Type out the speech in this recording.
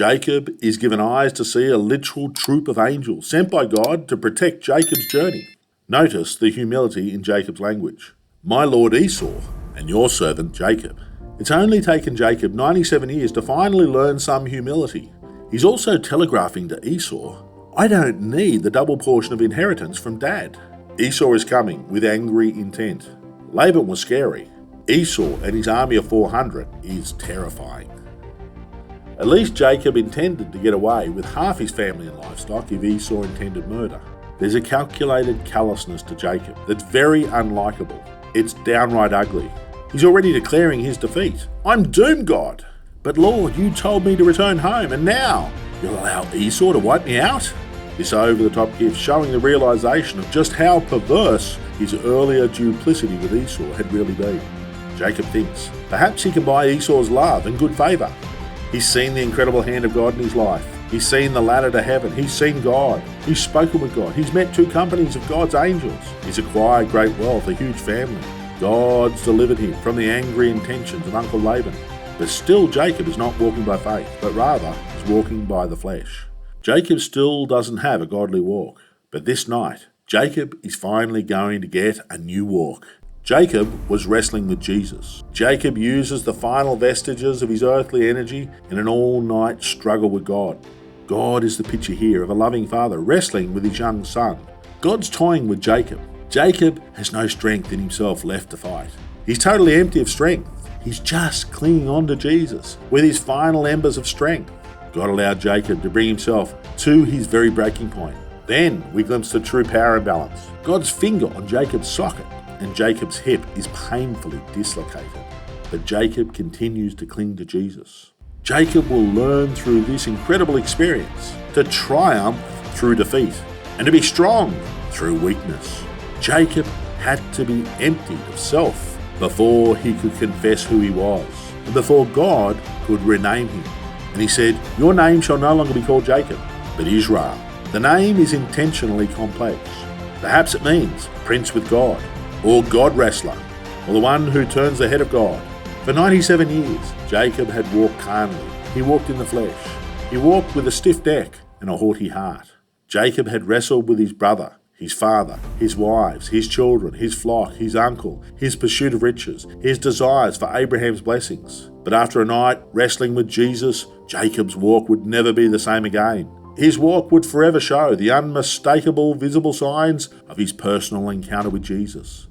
Jacob is given eyes to see a literal troop of angels sent by God to protect Jacob's journey. Notice the humility in Jacob's language. My lord Esau and your servant Jacob. It's only taken Jacob 97 years to finally learn some humility. He's also telegraphing to Esau, I don't need the double portion of inheritance from Dad. Esau is coming with angry intent. Laban was scary. Esau and his army of 400 is terrifying. At least Jacob intended to get away with half his family and livestock if Esau intended murder. There's a calculated callousness to Jacob that's very unlikable. It's downright ugly. He's already declaring his defeat. I'm doomed, God. But Lord, you told me to return home, and now you'll allow Esau to wipe me out? This over-the-top gift showing the realization of just how perverse his earlier duplicity with Esau had really been. Jacob thinks perhaps he can buy Esau's love and good favour. He's seen the incredible hand of God in his life. He's seen the ladder to heaven. He's seen God. He's spoken with God. He's met 2 companies of God's angels. He's acquired great wealth, a huge family. God's delivered him from the angry intentions of Uncle Laban. But still Jacob is not walking by faith, but rather is walking by the flesh. Jacob still doesn't have a godly walk. But this night, Jacob is finally going to get a new walk. Jacob was wrestling with Jesus. Jacob uses the final vestiges of his earthly energy in an all-night struggle with God. God is the picture here of a loving father wrestling with his young son. God's toying with Jacob. Jacob has no strength in himself left to fight. He's totally empty of strength. He's just clinging on to Jesus with his final embers of strength. God allowed Jacob to bring himself to his very breaking point. Then we glimpse the true power imbalance. God's finger on Jacob's socket, and Jacob's hip is painfully dislocated. But Jacob continues to cling to Jesus. Jacob will learn through this incredible experience to triumph through defeat and to be strong through weakness. Jacob had to be emptied of self before he could confess who he was and before God could rename him. And he said, your name shall no longer be called Jacob, but Israel. The name is intentionally complex. Perhaps it means prince with God, or God wrestler, or the one who turns the head of God. For 97 years, Jacob had walked carnally. He walked in the flesh. He walked with a stiff neck and a haughty heart. Jacob had wrestled with his brother, his father, his wives, his children, his flock, his uncle, his pursuit of riches, his desires for Abraham's blessings. But after a night wrestling with Jesus, Jacob's walk would never be the same again. His walk would forever show the unmistakable visible signs of his personal encounter with Jesus.